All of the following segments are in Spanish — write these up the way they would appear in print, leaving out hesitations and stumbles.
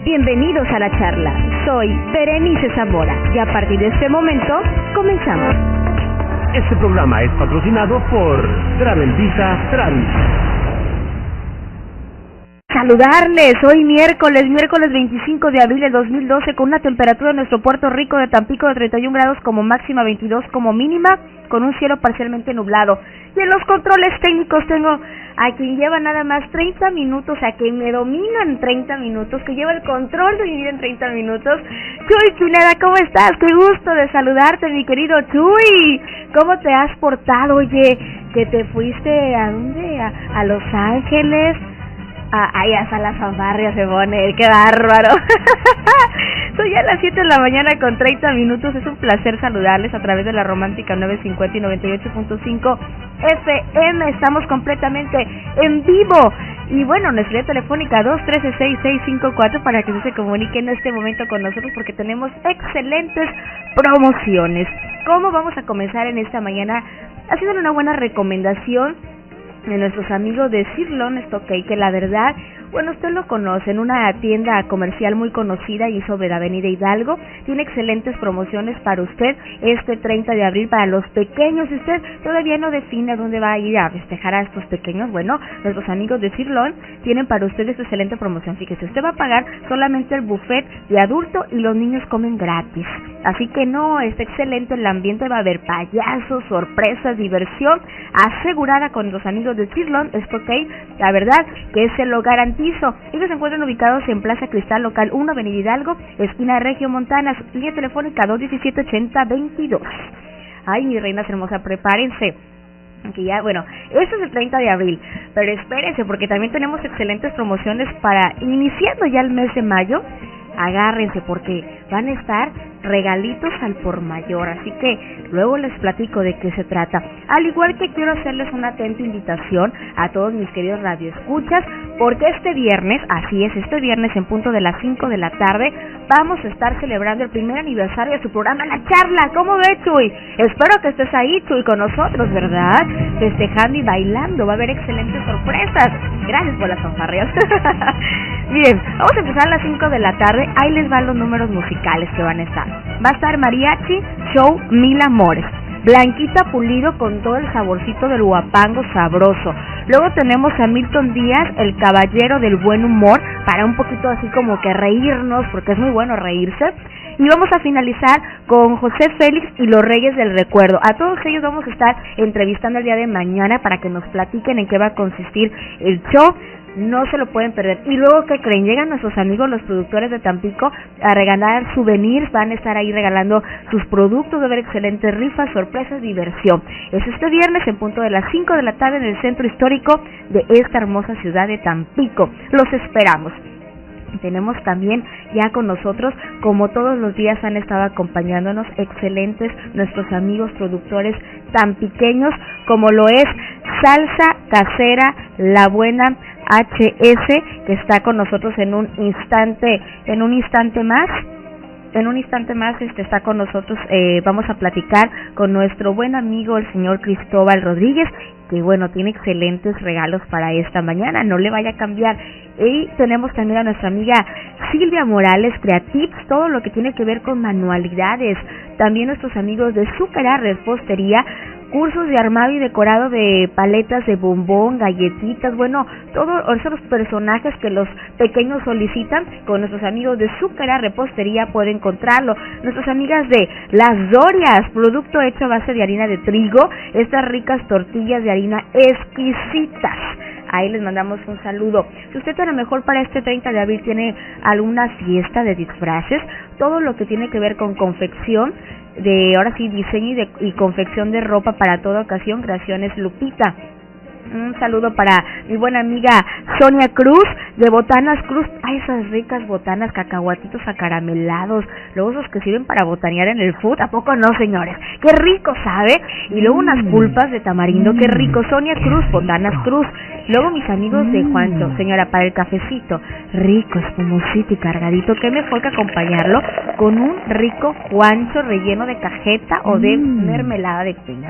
Bienvenidos a la charla. Soy Berenice Zamora y a partir de este momento comenzamos. Este programa es patrocinado por Travel Visa Travis. Saludarles, hoy miércoles 25 de abril de 2012, con una temperatura en nuestro Puerto Rico de Tampico de 31 grados como máxima, 22 como mínima, con un cielo parcialmente nublado. Y en los controles técnicos tengo a quien lleva nada más 30 minutos, a quien me domina en 30 minutos, que lleva el control de mi vida en 30 minutos. Chuy Pineda, ¿cómo estás? Qué gusto de saludarte, mi querido Chuy. ¿Cómo te has portado? Oye, que te fuiste, ¿a dónde? A Los Ángeles. Ahí hasta la fanfarria se pone, qué bárbaro. Son ya las 7 de la mañana con 30 minutos. Es un placer saludarles a través de la Romántica 950 y 98.5 FM. Estamos completamente en vivo. Y bueno, nuestra línea telefónica 213-6654 para que se comuniquen en este momento con nosotros, porque tenemos excelentes promociones. ¿Cómo vamos a comenzar en esta mañana? Haciendo una buena recomendación de nuestros amigos de Cirlón Stock, que la verdad, bueno, usted lo conoce, en una tienda comercial muy conocida y sobre la avenida Hidalgo. Tiene excelentes promociones para usted este 30 de abril para los pequeños. Si usted todavía no define dónde va a ir a festejar a estos pequeños, bueno, nuestros amigos de Cirlón tienen para usted esta excelente promoción. Fíjese, usted va a pagar solamente el buffet de adulto y los niños comen gratis. Así que no, está excelente el ambiente, va a haber payasos, sorpresas, diversión asegurada con los amigos de Cirlón Stock. La verdad que se lo garantizo. Ellos se encuentran ubicados en Plaza Cristal, local 1, avenida Hidalgo, esquina Regio Montanas, línea telefónica 217-8022. Ay, mis reinas hermosas, prepárense, que ya, bueno, esto es el 30 de abril, pero espérense, porque también tenemos excelentes promociones para iniciando ya el mes de mayo. Agárrense, porque van a estar regalitos al por mayor, así que luego les platico de qué se trata. Al igual que quiero hacerles una atenta invitación a todos mis queridos radioescuchas, porque este viernes, así es, este viernes en punto de las 5 de la tarde, vamos a estar celebrando el primer aniversario de su programa La Charla. ¿Cómo ve, Chuy? Espero que estés ahí, Chuy, con nosotros, ¿verdad? Festejando y bailando, va a haber excelentes sorpresas. Gracias por las fanfarrias. Miren, vamos a empezar a las 5 de la tarde. Ahí les van los números musicales que van a estar. Va a estar Mariachi Show Mil Amores, Blanquita Pulido con todo el saborcito del huapango sabroso. Luego tenemos a Milton Díaz, el caballero del buen humor, para un poquito así como que reírnos, porque es muy bueno reírse. Y vamos a finalizar con José Félix y los Reyes del Recuerdo. A todos ellos vamos a estar entrevistando el día de mañana para que nos platiquen en qué va a consistir el show. No se lo pueden perder. Y luego, ¿qué creen? Llegan nuestros amigos los productores de Tampico a regalar souvenirs. Van a estar ahí regalando sus productos. Va a haber excelentes rifas, sorpresas, diversión. Es este viernes en punto de las 5 de la tarde en el centro histórico de esta hermosa ciudad de Tampico. Los esperamos. Tenemos también ya con nosotros, como todos los días han estado acompañándonos, excelentes nuestros amigos productores tampiqueños, como lo es Salsa Casera La Buena HS, que está con nosotros en un instante más. Está con nosotros. Vamos a platicar con nuestro buen amigo el señor Cristóbal Rodríguez, que bueno, tiene excelentes regalos para esta mañana, no le vaya a cambiar. Y tenemos también a nuestra amiga Silvia Morales Creatives, todo lo que tiene que ver con manualidades. También nuestros amigos de Zúcara Repostería, cursos de armado y decorado de paletas de bombón, galletitas, bueno, todos esos personajes que los pequeños solicitan, con nuestros amigos de Zúcara Repostería puede encontrarlo. Nuestras amigas de Las Dorias, producto hecho a base de harina de trigo, estas ricas tortillas de harina exquisitas. Ahí les mandamos un saludo. Si usted a lo mejor para este 30 de abril tiene alguna fiesta de disfraces, todo lo que tiene que ver con confección, de ahora sí, diseño y confección de ropa para toda ocasión, Creaciones Lupita. Un saludo para mi buena amiga Sonia Cruz de Botanas Cruz. Ay, esas ricas botanas, cacahuatitos acaramelados, luego esos que sirven para botanear en el food. ¿A poco no, señores? Qué rico, ¿sabe? Y luego unas pulpas de tamarindo, qué rico. Sonia Cruz, Botanas Cruz. Luego mis amigos de Juancho, señora, para el cafecito, rico, espumosito y cargadito. ¿Qué mejor que acompañarlo con un rico Juancho relleno de cajeta o de mermelada de piña?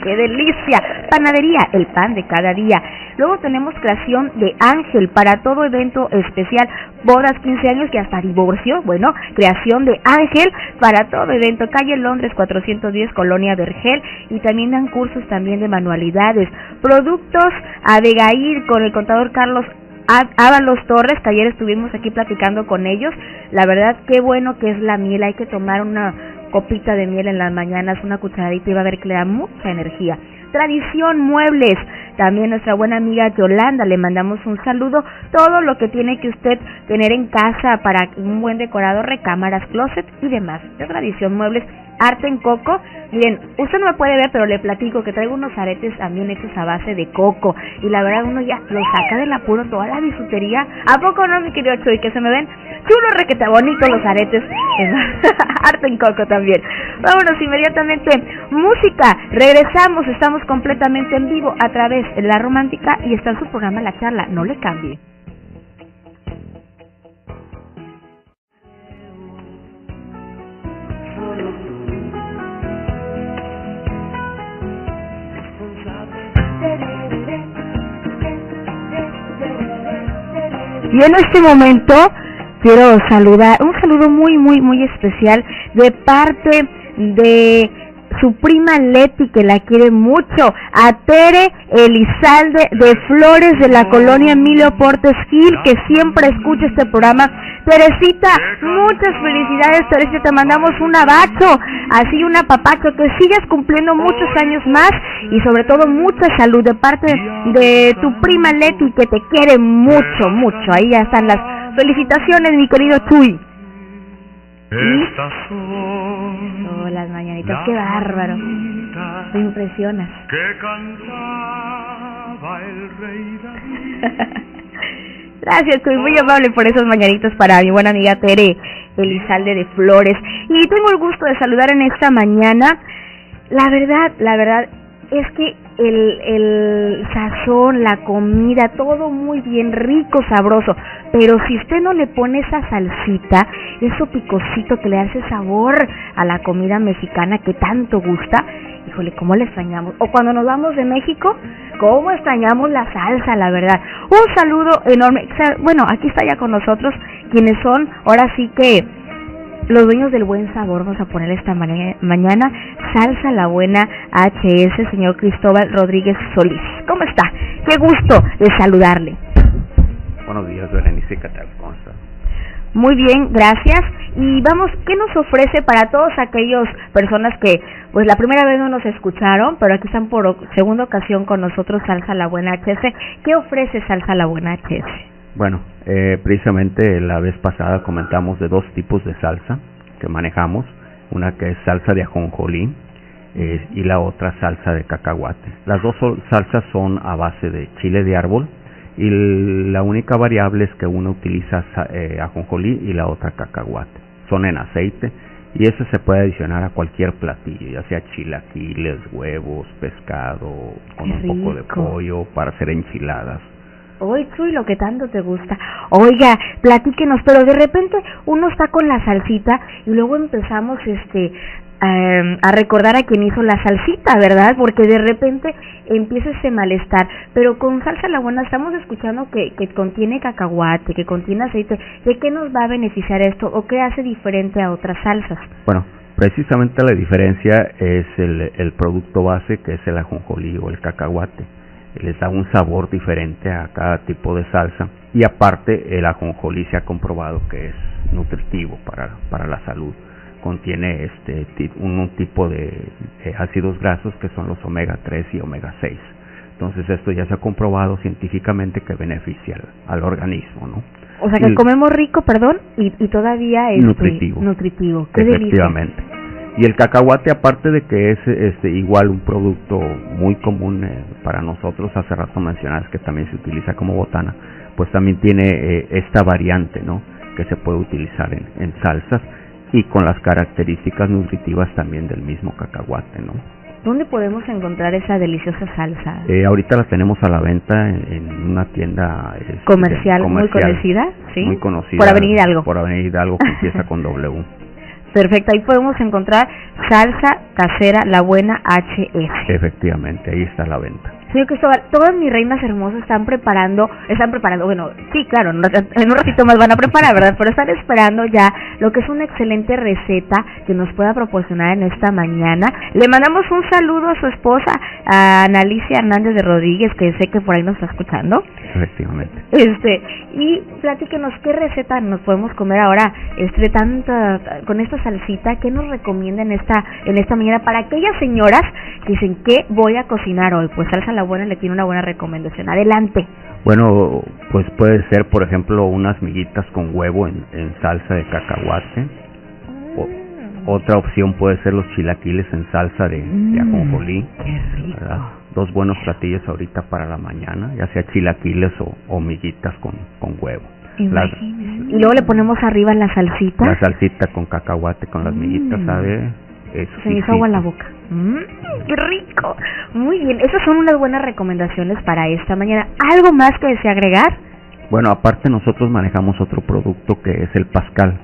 ¡Qué delicia! Panadería El Pan pan de cada día. Luego tenemos creación de Ángel para todo evento especial, bodas, 15 años y hasta divorcio. Bueno, creación de Ángel para todo evento, calle Londres 410, Colonia Vergel, y también dan cursos también de manualidades. Productos Abigail con el contador Carlos Ábalos Torres, que ayer estuvimos aquí platicando con ellos. La verdad, qué bueno que es la miel, hay que tomar una copita de miel en las mañanas, una cucharadita, y va a ver que le da mucha energía. Tradición Muebles, también nuestra buena amiga Yolanda, le mandamos un saludo. Todo lo que tiene que usted tener en casa para un buen decorado, recámaras, closet y demás. De Tradición Muebles, arte en coco. Miren, usted no me puede ver, pero le platico que traigo unos aretes también hechos a base de coco, y la verdad uno ya lo saca del apuro, toda la bisutería. ¿A poco no, mi querido Chuy? Que se me ven chulos, requete bonitos los aretes. Arte en coco también. Vámonos inmediatamente, música, regresamos, estamos completamente en vivo a través de La Romántica y está en su programa La Charla, no le cambie. Y en este momento quiero saludar, un saludo muy especial de parte de su prima Leti, que la quiere mucho, a Tere Elizalde de Flores de la colonia Emilio Portes Gil, que siempre escucha este programa. Teresita, muchas felicidades, Teresita, te mandamos un abrazo, así un apapacho, que sigas cumpliendo muchos años más y sobre todo mucha salud de parte de tu prima Leti, que te quiere mucho. Ahí ya están las felicitaciones, mi querido Chuy. Las mañanitas, qué bárbaro, te impresionas. Que cantaba el rey David. Gracias, estoy muy amable por esos mañanitos para mi buena amiga Tere Elizalde de Flores. Y tengo el gusto de saludar en esta mañana. La verdad es que el sazón, la comida, todo muy bien, rico, sabroso, pero si usted no le pone esa salsita, eso picosito que le hace sabor a la comida mexicana que tanto gusta, híjole, cómo le extrañamos. O cuando nos vamos de México, cómo extrañamos la salsa, la verdad. Un saludo enorme. Bueno, aquí está ya con nosotros quienes son, ahora sí que los dueños del buen sabor. Vamos a poner esta mañana Salsa La Buena HS, señor Cristóbal Rodríguez Solís. ¿Cómo está? Qué gusto de saludarle. Buenos días, Berenice, ¿qué tal? ¿Cómo está? Muy bien, gracias. Y vamos, ¿qué nos ofrece para todos aquellos personas que pues la primera vez no nos escucharon, pero aquí están por segunda ocasión con nosotros, Salsa La Buena HS? ¿Qué ofrece Salsa La Buena HS? Bueno, precisamente la vez pasada comentamos de dos tipos de salsa que manejamos, una que es salsa de ajonjolí y la otra salsa de cacahuate. Las dos salsas son a base de chile de árbol y la única variable es que una utiliza ajonjolí y la otra cacahuate. Son en aceite y eso se puede adicionar a cualquier platillo, ya sea chilaquiles, huevos, pescado, con un poco de pollo para hacer enchiladas. Oye, Chuy, lo que tanto te gusta. Oiga, platíquenos, pero de repente uno está con la salsita y luego empezamos a recordar a quien hizo la salsita, ¿verdad? Porque de repente empieza ese malestar. Pero con Salsa La Buena estamos escuchando que contiene cacahuate, que contiene aceite. ¿De qué nos va a beneficiar esto o qué hace diferente a otras salsas? Bueno, precisamente la diferencia es el producto base, que es el ajonjolí o el cacahuate. Les da un sabor diferente a cada tipo de salsa y aparte el ajonjolí se ha comprobado que es nutritivo para la salud. Contiene un tipo de ácidos grasos que son los omega 3 y omega 6. Entonces esto ya se ha comprobado científicamente que beneficia al organismo, ¿no? O sea que comemos rico, y todavía es nutritivo. Qué efectivamente. Delicia. Y el cacahuate, aparte de que es igual un producto muy común para nosotros, hace rato mencionabas que también se utiliza como botana, pues también tiene esta variante, ¿no? Que se puede utilizar en salsas y con las características nutritivas también del mismo cacahuate, ¿no? ¿Dónde podemos encontrar esa deliciosa salsa? Ahorita la tenemos a la venta en una tienda comercial muy conocida, ¿sí? Muy conocida. Por Avenida Hidalgo. Por Avenida Hidalgo, que empieza con W. Perfecto, ahí podemos encontrar Salsa Casera La Buena HS. Efectivamente, ahí está la venta. Señor Cristóbal, todas mis reinas hermosas están preparando, bueno, sí, claro, en un ratito más van a preparar, ¿verdad? Pero están esperando ya lo que es una excelente receta que nos pueda proporcionar en esta mañana. Le mandamos un saludo a su esposa, a Analicia Hernández de Rodríguez, que sé que por ahí nos está escuchando. Efectivamente. Y platíquenos qué receta nos podemos comer ahora, con esta salsita. ¿Qué nos recomienda en esta mañana para aquellas señoras que dicen qué voy a cocinar hoy? Pues Salsa La Buena le tiene una buena recomendación. Adelante. Bueno, pues puede ser, por ejemplo, unas miguitas con huevo en salsa de cacahuate. Otra opción puede ser los chilaquiles en salsa de ajonjolí. Qué rico. ¿Verdad? 2 buenos platillos ahorita para la mañana, ya sea chilaquiles o miguitas con huevo. Y luego le ponemos arriba la salsita. La salsita con cacahuate con las miguitas, ¿sabe? Se me hizo agua en la boca. ¡Qué rico! Muy bien, esas son unas buenas recomendaciones para esta mañana. ¿Algo más que desea agregar? Bueno, aparte nosotros manejamos otro producto que es el Pascal.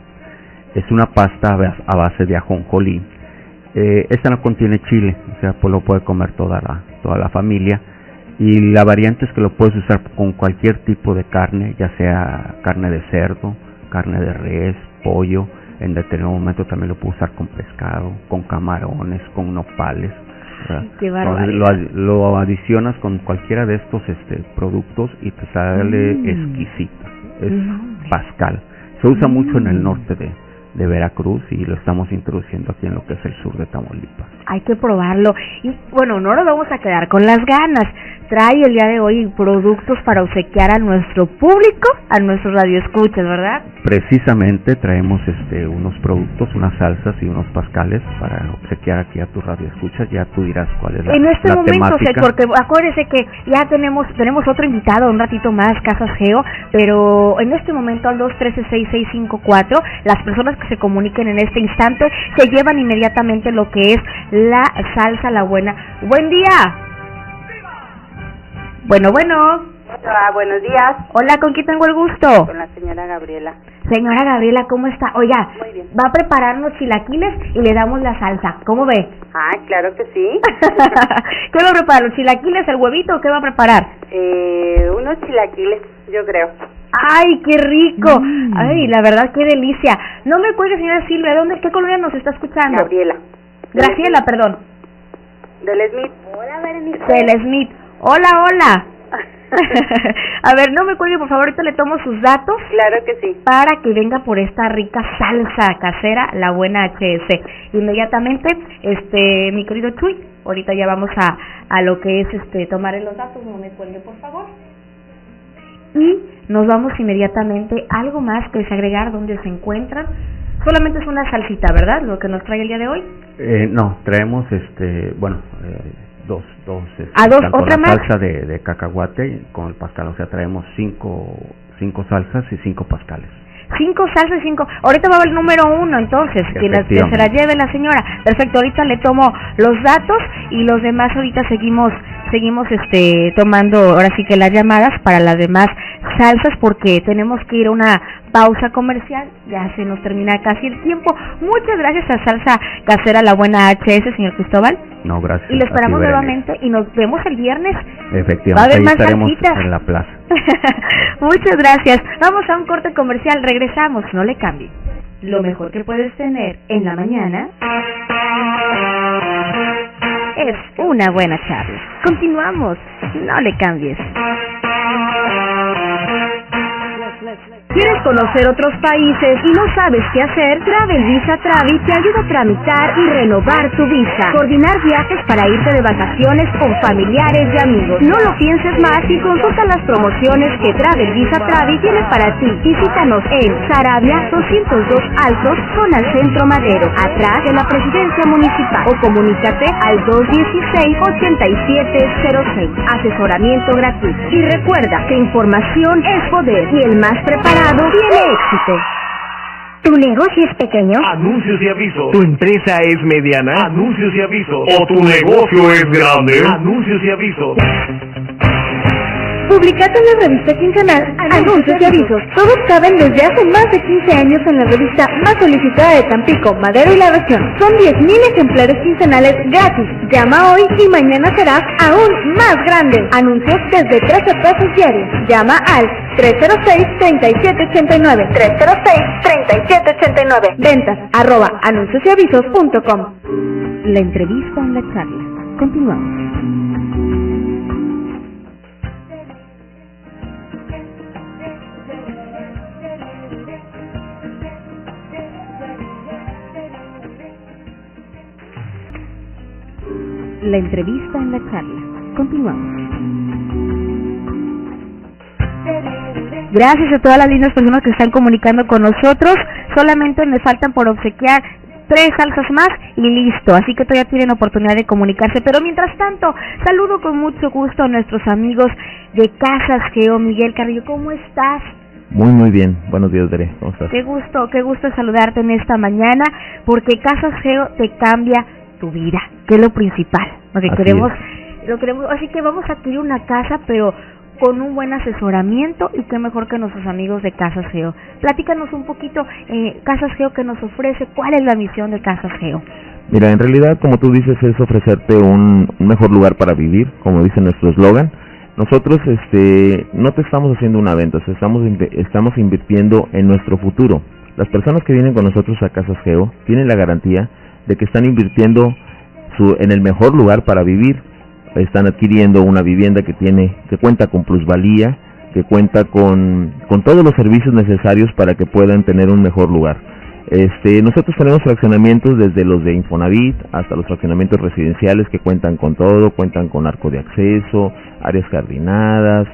Es una pasta a base de ajonjolí. Esta no contiene chile, o sea, pues lo puede comer toda la familia. Y la variante es que lo puedes usar con cualquier tipo de carne, ya sea carne de cerdo, carne de res, pollo. En determinado momento también lo puedes usar con pescado, con camarones, con nopales. Qué barbaridad. Entonces lo adicionas con cualquiera de estos productos y te sale exquisito. Es Pascal. Se usa mucho en el norte de Veracruz y lo estamos introduciendo aquí en lo que es el sur de Tamaulipas. Hay que probarlo. Y bueno, no nos vamos a quedar con las ganas. Trae el día de hoy productos para obsequiar a nuestro público, a nuestros radioescuchas, ¿verdad? Precisamente traemos unos productos, unas salsas y unos pascales para obsequiar aquí a tus radioescuchas. Ya tú dirás cuál es la temática. En este momento, porque acuérdese que ya tenemos otro invitado un ratito más, Casas Geo, pero en este momento al 213-6654, las personas que se comuniquen en este instante se llevan inmediatamente lo que es la Salsa La Buena. ¡Buen día! Bueno. Buenos días. Hola, ¿con quién tengo el gusto? Con la señora Gabriela. Señora Gabriela, ¿cómo está? Oiga, muy bien. Va a prepararnos chilaquiles y le damos la salsa. ¿Cómo ve? Claro que sí. ¿Qué va a preparar? ¿Los chilaquiles, el huevito o qué va a preparar? Unos chilaquiles, yo creo. ¡Ay, qué rico! Ay, la verdad, qué delicia. No me cuelgue, señora Silvia, ¿qué colonia nos está escuchando? Gabriela. Graciela, perdón. Del Smith. Hola, Berenice. Del Smith. Hola. A ver, no me cuelgue, por favor, ahorita le tomo sus datos. Claro que sí. Para que venga por esta rica salsa casera, La Buena HS. Inmediatamente, mi querido Chuy, ahorita ya vamos a lo que es tomarle los datos, no me cuelgue, por favor. Y nos vamos inmediatamente. ¿Algo más que desagregar donde se encuentran? Solamente es una salsita, ¿verdad? Lo que nos trae el día de hoy. No, traemos dos ¿otra más? salsa de cacahuate con el pascal, o sea, traemos cinco salsas y 5 pascales. 5 salsas y 5. Ahorita va a haber el número 1, entonces, que se la lleve la señora. Perfecto, ahorita le tomo los datos y los demás ahorita seguimos tomando ahora sí que las llamadas para las demás salsas, porque tenemos que ir a una pausa comercial. Ya se nos termina casi el tiempo. Muchas gracias a Salsa Casera La Buena HS, señor Cristóbal. No, gracias. Y lo esperamos nuevamente y nos vemos el viernes. Efectivamente, va a haber ahí más estaremos salsitas en la plaza. Muchas gracias. Vamos a un corte comercial, regresamos, no le cambie. Lo mejor que puedes tener en la mañana es una buena charla. Continuamos, no le cambies. ¿Quieres conocer otros países y no sabes qué hacer? Travel Visa Travi te ayuda a tramitar y renovar tu visa. Coordinar viajes para irte de vacaciones con familiares y amigos. No lo pienses más y consulta las promociones que Travel Visa Travi tiene para ti. Visítanos en Saravia 202 Altos, zona Centro Madero, atrás de la Presidencia Municipal. O comunícate al 216-8706. Asesoramiento gratuito. Y recuerda que información es poder y el más preparado tiene éxito. ¿Tu negocio es pequeño? Anuncios y avisos. ¿Tu empresa es mediana? Anuncios y avisos. ¿O tu negocio es grande? Anuncios y avisos. Publicado en la revista quincenal Anuncios y Avisos. Todos caben desde hace más de 15 años en la revista más solicitada de Tampico, Madero y la región. Son 10,000 ejemplares quincenales gratis. Llama hoy y mañana serás aún más grande. Anuncios desde 13 pesos diarios. Llama al 306-3789. 306-3789. Ventas @anunciosavisos.com. La entrevista en la charla. Continuamos. La entrevista en la charla. Continuamos. Gracias a todas las lindas personas que están comunicando con nosotros. Solamente me faltan por obsequiar 3 salsas más y listo. Así que todavía tienen oportunidad de comunicarse. Pero mientras tanto, saludo con mucho gusto a nuestros amigos de Casas Geo. Miguel Carrillo, ¿cómo estás? Muy bien. Buenos días, Dere. ¿Cómo estás? Qué gusto saludarte en esta mañana, porque Casas Geo te cambia tu vida, que es lo principal. Lo queremos. Así que vamos a adquirir una casa, pero con un buen asesoramiento, y qué mejor que nuestros amigos de Casas Geo. Platícanos un poquito, Casas Geo, ¿qué nos ofrece? ¿Cuál es la misión de Casas Geo? Mira, en realidad, como tú dices, es ofrecerte un mejor lugar para vivir, como dice nuestro eslogan. Nosotros no te estamos haciendo una venta, estamos invirtiendo en nuestro futuro. Las personas que vienen con nosotros a Casas Geo tienen la garantía de que están invirtiendo en el mejor lugar para vivir. Están adquiriendo una vivienda que cuenta con plusvalía, que cuenta con todos los servicios necesarios para que puedan tener un mejor lugar. Nosotros tenemos fraccionamientos desde los de Infonavit hasta los fraccionamientos residenciales que cuentan con todo, cuentan con arco de acceso, áreas jardinadas.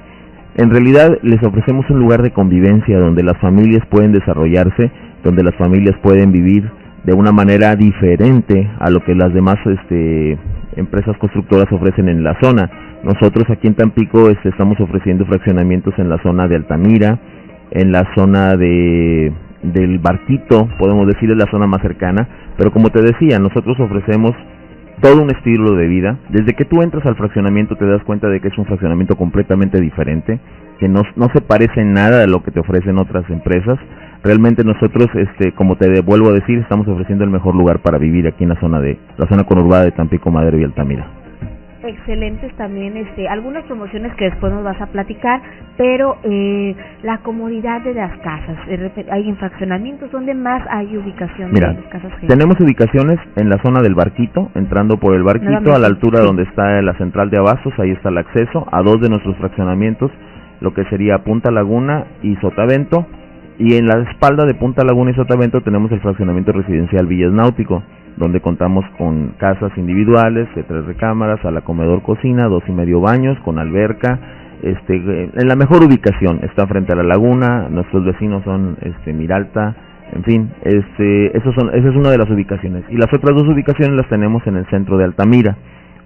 En realidad les ofrecemos un lugar de convivencia donde las familias pueden desarrollarse, donde las familias pueden vivir de una manera diferente a lo que las demás empresas constructoras ofrecen en la zona. Nosotros aquí en Tampico estamos ofreciendo fraccionamientos en la zona de Altamira, en la zona del Barquito, podemos decir es la zona más cercana, pero como te decía, nosotros ofrecemos todo un estilo de vida. Desde que tú entras al fraccionamiento te das cuenta de que es un fraccionamiento completamente diferente, que no se parece en nada a lo que te ofrecen otras empresas. Realmente nosotros, como te vuelvo a decir, estamos ofreciendo el mejor lugar para vivir aquí en la zona conurbada de Tampico, Madero y Altamira. Excelentes también algunas promociones que después nos vas a platicar, pero la comodidad de las casas. Hay fraccionamientos, ¿dónde más hay ubicación? Mira, de las casas? Tenemos ubicaciones en la zona del Barquito, entrando por el Barquito a la altura donde está la central de abastos, ahí está el acceso a 2 de nuestros fraccionamientos, lo que sería Punta Laguna y Sotavento. Y en la espalda de Punta Laguna y Sotavento tenemos el fraccionamiento residencial Villas Náutico, donde contamos con casas individuales de 3 recámaras, sala, comedor, cocina, 2,5 baños, con alberca, en la mejor ubicación, está frente a la laguna. Nuestros vecinos son Miralta, en fin, esa es una de las ubicaciones. Y las otras 2 ubicaciones las tenemos en el centro de Altamira,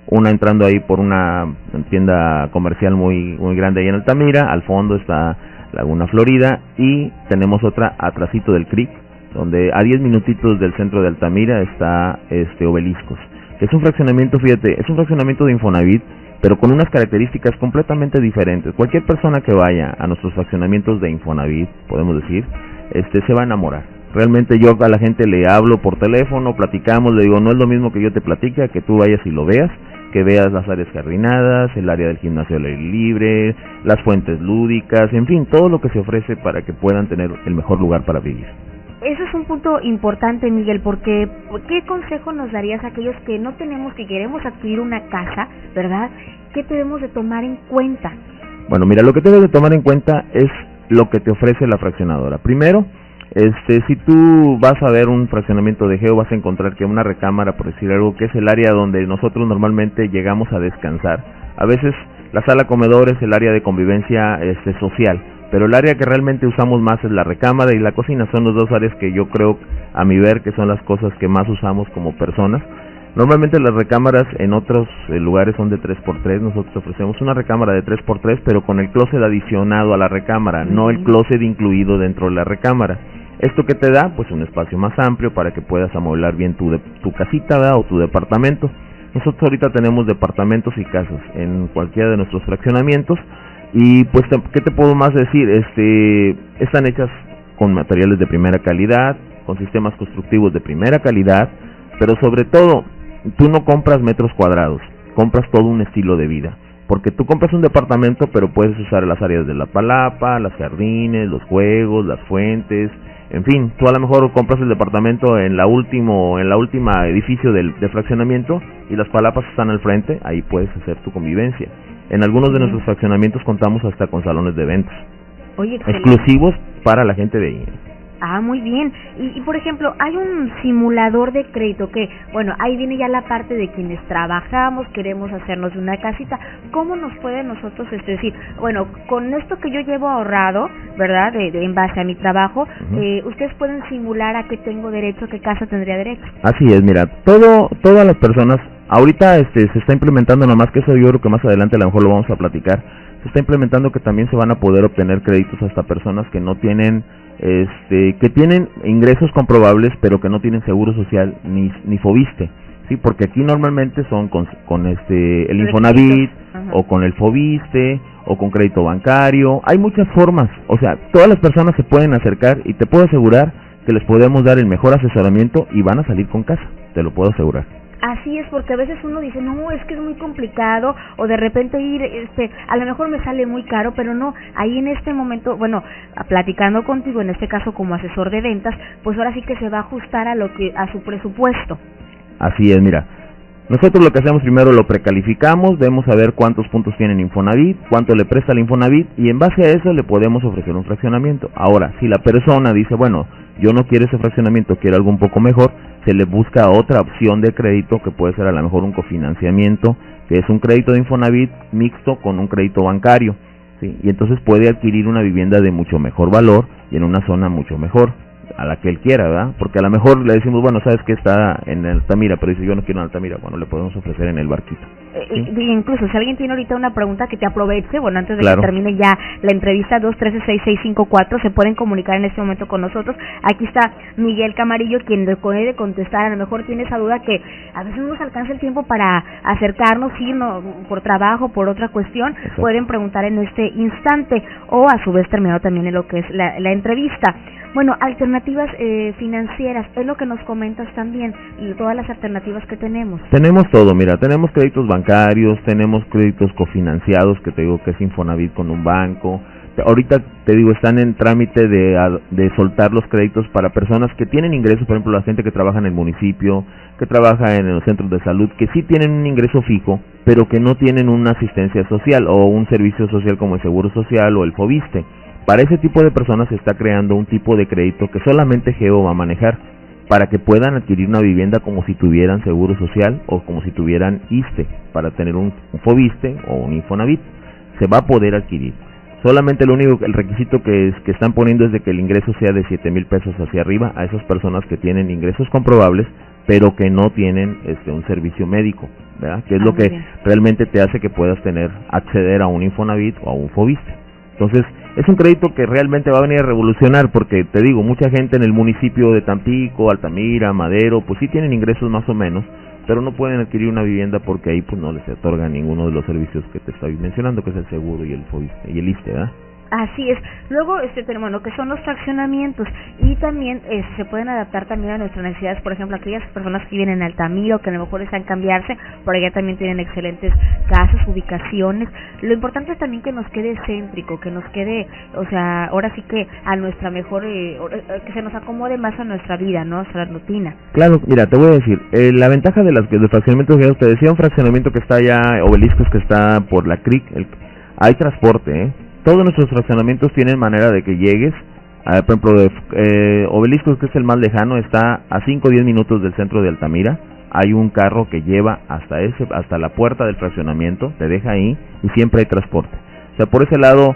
una entrando ahí por una tienda comercial muy grande ahí en Altamira, al fondo está Laguna Florida, y tenemos otra atrasito del Creek, donde a 10 minutitos del centro de Altamira está Obeliscos. Es un fraccionamiento, fíjate, es un fraccionamiento de Infonavit, pero con unas características completamente diferentes. Cualquier persona que vaya a nuestros fraccionamientos de Infonavit, podemos decir, se va a enamorar. Realmente yo a la gente le hablo por teléfono, platicamos, le digo, no es lo mismo que yo te platique, que tú vayas y lo veas, que veas las áreas jardinadas, el área del gimnasio al aire libre, las fuentes lúdicas, en fin, todo lo que se ofrece para que puedan tener el mejor lugar para vivir. Eso es un punto importante, Miguel, porque ¿qué consejo nos darías a aquellos que no tenemos, que queremos adquirir una casa, verdad? ¿Qué debemos de tomar en cuenta? Bueno, mira, lo que debes de tomar en cuenta es lo que te ofrece la fraccionadora. Primero, si tú vas a ver un fraccionamiento de Geo, vas a encontrar que una recámara, por decir algo, que es el área donde nosotros normalmente llegamos a descansar. A veces la sala comedor es el área de convivencia social, pero el área que realmente usamos más es la recámara y la cocina. Son las 2 áreas que yo creo, a mi ver, que son las cosas que más usamos como personas. Normalmente las recámaras en otros lugares son de 3x3, nosotros ofrecemos una recámara de 3x3, pero con el closet adicionado a la recámara, no el closet incluido dentro de la recámara. ¿Esto que te da? Pues un espacio más amplio para que puedas amueblar bien tu casita, ¿verdad? O tu departamento. Nosotros ahorita tenemos departamentos y casas en cualquiera de nuestros fraccionamientos. Y pues, ¿qué te puedo más decir? Están hechas con materiales de primera calidad, con sistemas constructivos de primera calidad, pero sobre todo, tú no compras metros cuadrados, compras todo un estilo de vida. Porque tú compras un departamento, pero puedes usar las áreas de la palapa, los jardines, los juegos, las fuentes, en fin, tú a lo mejor compras el departamento en la última edificio de fraccionamiento y las palapas están al frente, ahí puedes hacer tu convivencia. En algunos de nuestros fraccionamientos contamos hasta con salones de eventos. Oye, exclusivos para la gente de ahí. Ah, muy bien. Y por ejemplo, hay un simulador de crédito que, bueno, ahí viene ya la parte de quienes trabajamos, queremos hacernos una casita. ¿Cómo nos puede nosotros decir, bueno, con esto que yo llevo ahorrado, ¿verdad? En base a mi trabajo, ustedes pueden simular a qué tengo derecho, a qué casa tendría derecho? Así es, mira, todas las personas, ahorita se está implementando, nomás que eso yo creo que más adelante a lo mejor lo vamos a platicar, se está implementando que también se van a poder obtener créditos hasta personas que no tienen que tienen ingresos comprobables pero que no tienen seguro social ni Fobiste, sí, porque aquí normalmente son con el Infonavit o con el Fobiste o con crédito bancario. Hay muchas formas, o sea, todas las personas se pueden acercar y te puedo asegurar que les podemos dar el mejor asesoramiento y van a salir con casa, te lo puedo asegurar. Así es, porque a veces uno dice, no, es que es muy complicado, o de repente ir, a lo mejor me sale muy caro, pero no, ahí en este momento, bueno, platicando contigo, en este caso como asesor de ventas, pues ahora sí que se va a ajustar a su presupuesto. Así es, mira, nosotros lo que hacemos primero lo precalificamos, vemos a ver cuántos puntos tiene Infonavit, cuánto le presta el Infonavit, y en base a eso le podemos ofrecer un fraccionamiento. Ahora, si la persona dice, bueno, yo no quiero ese fraccionamiento, quiero algo un poco mejor, se le busca otra opción de crédito que puede ser a lo mejor un cofinanciamiento, que es un crédito de Infonavit mixto con un crédito bancario, ¿sí? Y entonces puede adquirir una vivienda de mucho mejor valor y en una zona mucho mejor, a la que él quiera, ¿verdad? Porque a lo mejor le decimos, bueno, sabes que está en Altamira, pero dice, yo no quiero en Altamira, bueno, le podemos ofrecer en el Barquito. ¿Sí? Incluso si alguien tiene ahorita una pregunta que te aproveche, bueno, antes de que termine ya la entrevista, 213-6654, se pueden comunicar en este momento con nosotros. Aquí está Miguel Camarillo, quien le puede contestar. A lo mejor tiene esa duda que a veces no nos alcanza el tiempo para acercarnos, sí, no, por trabajo, por otra cuestión. Exacto. Pueden preguntar en este instante, o a su vez terminado también en lo que es la entrevista. Bueno, alternativas financieras, es lo que nos comentas también, y todas las alternativas que tenemos. Tenemos todo, mira, tenemos créditos bancarios, tenemos créditos cofinanciados, que te digo que es Infonavit con un banco. Ahorita te digo, están en trámite de soltar los créditos para personas que tienen ingresos, por ejemplo, la gente que trabaja en el municipio, que trabaja en los centros de salud, que sí tienen un ingreso fijo, pero que no tienen una asistencia social o un servicio social como el Seguro Social o el Fobiste. Para ese tipo de personas se está creando un tipo de crédito que solamente GEO va a manejar, para que puedan adquirir una vivienda como si tuvieran Seguro Social o como si tuvieran ISSSTE, para tener un Fobiste o un Infonavit. Se va a poder adquirir. Solamente el requisito que están poniendo es de que el ingreso sea de 7,000 pesos hacia arriba a esas personas que tienen ingresos comprobables, pero que no tienen un servicio médico, ¿verdad? Que es lo que realmente te hace que puedas acceder a un Infonavit o a un Fobiste. Entonces, es un crédito que realmente va a venir a revolucionar, porque te digo, mucha gente en el municipio de Tampico, Altamira, Madero, pues sí tienen ingresos más o menos, pero no pueden adquirir una vivienda porque ahí pues no les otorga ninguno de los servicios que te estoy mencionando, que es el seguro y el Fobiste y el ISSSTE, ¿verdad? Así es. Luego tenemos lo que son los fraccionamientos, y también se pueden adaptar también a nuestras necesidades. Por ejemplo, aquellas personas que viven en Altamira o que a lo mejor están cambiarse, por allá también tienen excelentes casas, ubicaciones. Lo importante es también que nos quede céntrico, que nos quede, o sea, ahora sí que a nuestra mejor, que se nos acomode más a nuestra vida, ¿no? A nuestra rutina. Claro, mira, te voy a decir, la ventaja de los fraccionamientos, te decía, un fraccionamiento que está allá, Obeliscos, que está por la CRIC, hay transporte, Todos nuestros fraccionamientos tienen manera de que llegues, por ejemplo, Obeliscos, que es el más lejano, está a 5 o 10 minutos del centro de Altamira. Hay un carro que lleva hasta la puerta del fraccionamiento, te deja ahí y siempre hay transporte. O sea, por ese lado,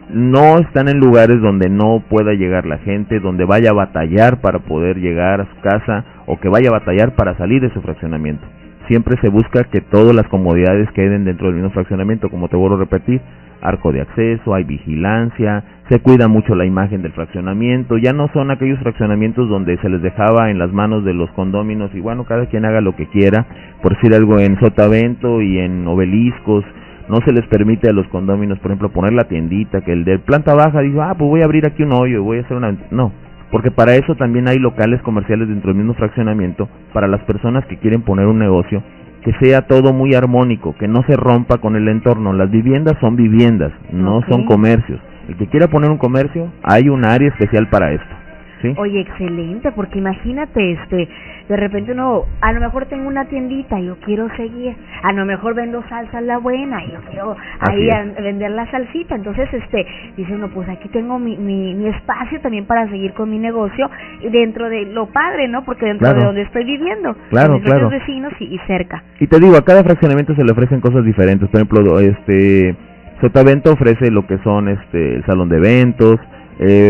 no están en lugares donde no pueda llegar la gente, donde vaya a batallar para poder llegar a su casa o que vaya a batallar para salir de su fraccionamiento. Siempre se busca que todas las comodidades queden dentro del mismo fraccionamiento, como te vuelvo a repetir. Arco de acceso, hay vigilancia, se cuida mucho la imagen del fraccionamiento, ya no son aquellos fraccionamientos donde se les dejaba en las manos de los condóminos y bueno, cada quien haga lo que quiera, por decir algo, en Sotavento y en Obeliscos. No se les permite a los condóminos, por ejemplo, poner la tiendita, que el de planta baja diga, pues voy a abrir aquí un hoyo, voy a hacer una... No, porque para eso también hay locales comerciales dentro del mismo fraccionamiento, para las personas que quieren poner un negocio, que sea todo muy armónico, que no se rompa con el entorno. Las viviendas son viviendas, no son comercios. El que quiera poner un comercio, hay un área especial para esto. ¿Sí? Oye, excelente, porque imagínate, de repente uno, a lo mejor tengo una tiendita y yo quiero seguir, a lo mejor vendo salsa La Buena y yo quiero ahí vender la salsita, entonces dice uno, pues aquí tengo mi espacio también para seguir con mi negocio y dentro de lo padre, ¿no? Porque dentro de donde estoy viviendo, con mis propios vecinos y cerca. Y te digo, a cada fraccionamiento se le ofrecen cosas diferentes, por ejemplo, Sotavento ofrece lo que son el salón de eventos.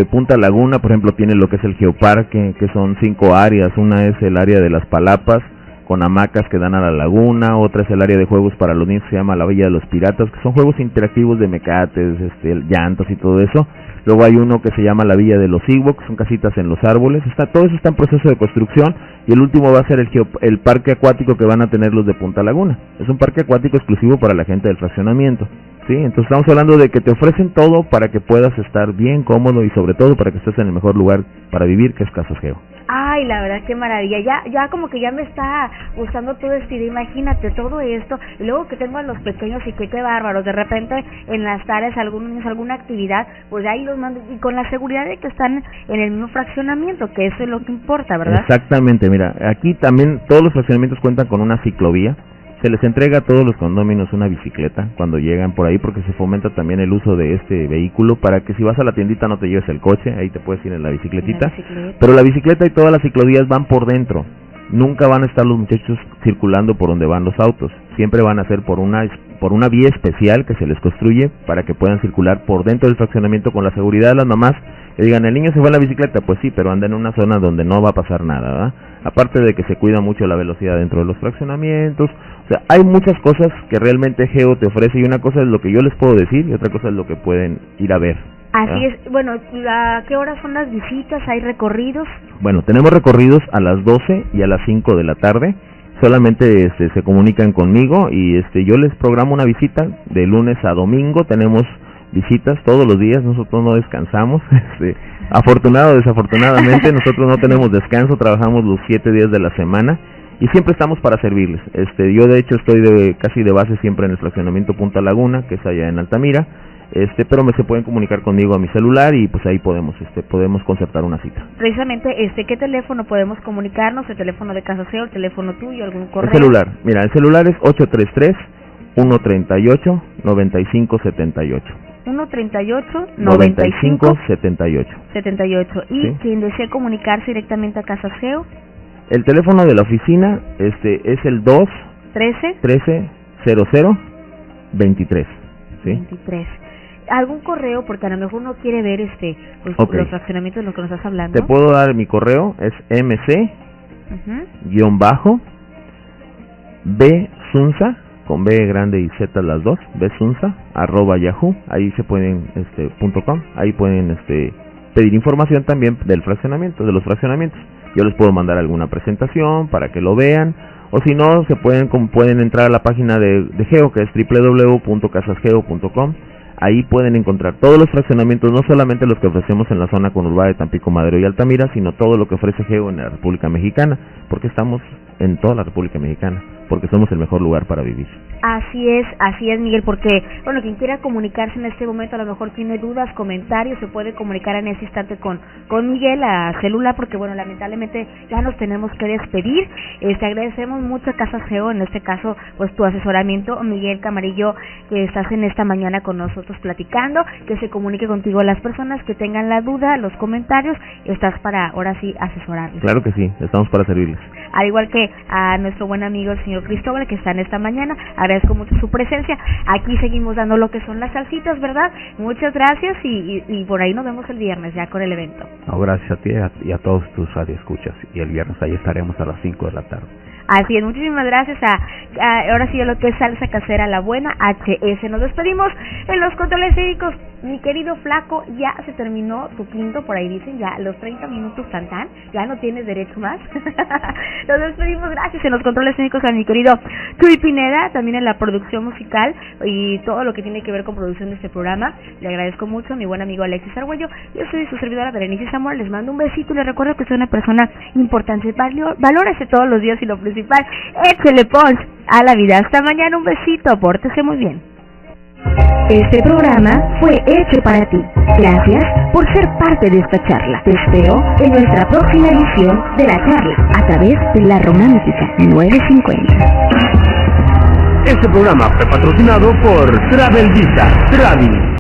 Punta Laguna, por ejemplo, tiene lo que es el Geoparque, que son 5 áreas. Una es el área de las Palapas, con hamacas que dan a la laguna. Otra es el área de juegos para los niños, que se llama la Villa de los Piratas, que son juegos interactivos de mecates, llantas y todo eso. Luego hay uno que se llama la Villa de los Ewoks, son casitas en los árboles. Todo eso está en proceso de construcción. Y el último va a ser el parque acuático que van a tener los de Punta Laguna. Es un parque acuático exclusivo para la gente del fraccionamiento. Sí, entonces estamos hablando de que te ofrecen todo para que puedas estar bien, cómodo y sobre todo para que estés en el mejor lugar para vivir, que es Casas Geo. Ay, la verdad, qué maravilla. Ya como que ya me está gustando todo esto. Y imagínate todo esto. Y luego que tengo a los pequeños y qué bárbaros. De repente en las tardes alguna actividad, pues ahí los mando. Y con la seguridad de que están en el mismo fraccionamiento, que eso es lo que importa, ¿verdad? Exactamente, mira, aquí también todos los fraccionamientos cuentan con una ciclovía. Se les entrega a todos los condóminos una bicicleta cuando llegan por ahí, porque se fomenta también el uso de este vehículo para que si vas a la tiendita no te lleves el coche, ahí te puedes ir en la bicicletita. Pero la bicicleta y todas las ciclovías van por dentro. Nunca van a estar los muchachos circulando por donde van los autos. Siempre van a ser por una vía especial que se les construye para que puedan circular por dentro del fraccionamiento con la seguridad de las mamás. Que digan, el niño se fue a la bicicleta, pues sí, pero anda en una zona donde no va a pasar nada, ¿verdad? Aparte de que se cuida mucho la velocidad dentro de los fraccionamientos. O sea, hay muchas cosas que realmente Geo te ofrece, y una cosa es lo que yo les puedo decir y otra cosa es lo que pueden ir a ver. Así es. Bueno, ¿a qué horas son las visitas? ¿Hay recorridos? Bueno, tenemos recorridos a las 12 y a las 5 de la tarde. Solamente se comunican conmigo y yo les programo una visita de lunes a domingo. Tenemos visitas todos los días, nosotros no descansamos. Afortunado o desafortunadamente, nosotros no tenemos descanso, trabajamos los 7 días de la semana y siempre estamos para servirles. Yo de hecho estoy casi de base siempre en el fraccionamiento Punta Laguna, que es allá en Altamira. Pero se pueden comunicar conmigo a mi celular y pues ahí podemos concertar una cita. Precisamente, ¿qué teléfono podemos comunicarnos? ¿El teléfono de Casas Geo, el teléfono tuyo, algún correo? El celular, mira, el celular es 833-138-9578. 138-9578. ¿Y sí, quien desee comunicarse directamente a Casas Geo? El teléfono de la oficina es el 2-13-00-23. ¿Sí? 23. ¿Algún correo? Porque a lo mejor uno quiere ver los fraccionamientos de lo que nos estás hablando. Te puedo dar mi correo, es mc-bsunza, con B grande y Z las dos, bsunza, @yahoo, ahí se pueden, .com, ahí pueden pedir información también del fraccionamiento, de los fraccionamientos. Yo les puedo mandar alguna presentación para que lo vean, o si no, pueden entrar a la página de Geo, que es www.casasgeo.com. Ahí pueden encontrar todos los fraccionamientos, no solamente los que ofrecemos en la zona conurbada de Tampico, Madero y Altamira, sino todo lo que ofrece Geo en la República Mexicana, porque estamos en toda la República Mexicana, porque somos el mejor lugar para vivir. Así es, Miguel, porque, bueno, quien quiera comunicarse en este momento, a lo mejor tiene dudas, comentarios, se puede comunicar en ese instante con Miguel a celular, porque, bueno, lamentablemente ya nos tenemos que despedir. Agradecemos mucho a Casas Geo, en este caso, pues tu asesoramiento, Miguel Camarillo, que estás en esta mañana con nosotros platicando, que se comunique contigo las personas que tengan la duda, los comentarios, estás para, ahora sí, asesorarles. Claro que sí, estamos para servirles. Al igual que a nuestro buen amigo el señor Cristóbal, que está en esta mañana, agradezco mucho su presencia. Aquí seguimos dando lo que son las salsitas, ¿verdad? Muchas gracias y por ahí nos vemos el viernes ya con el evento. No, gracias a ti y a todos tus radioescuchas. Y el viernes ahí estaremos a las 5 de la tarde. Así es, muchísimas gracias ahora sí a lo que es Salsa Casera La Buena, HS. Nos despedimos en los controles técnicos. Mi querido flaco, ya se terminó tu quinto, por ahí dicen, ya los 30 minutos tan, ya no tienes derecho más. Nos despedimos, gracias en los controles técnicos a mi querido Chuy Pineda, también en la producción musical y todo lo que tiene que ver con producción de este programa. Le agradezco mucho a mi buen amigo Alexis Argüello. Yo soy su servidora Berenice Zamora, les mando un besito y les recuerdo que soy una persona importante. Valórese todos los días y lo principal, échele punch a la vida. Hasta mañana, un besito, pórtese muy bien. Este programa fue hecho para ti. Gracias por ser parte de esta charla. Te espero en nuestra próxima edición de La Charla a través de La Romántica 950. Este programa fue patrocinado por Travel Visa. Travel.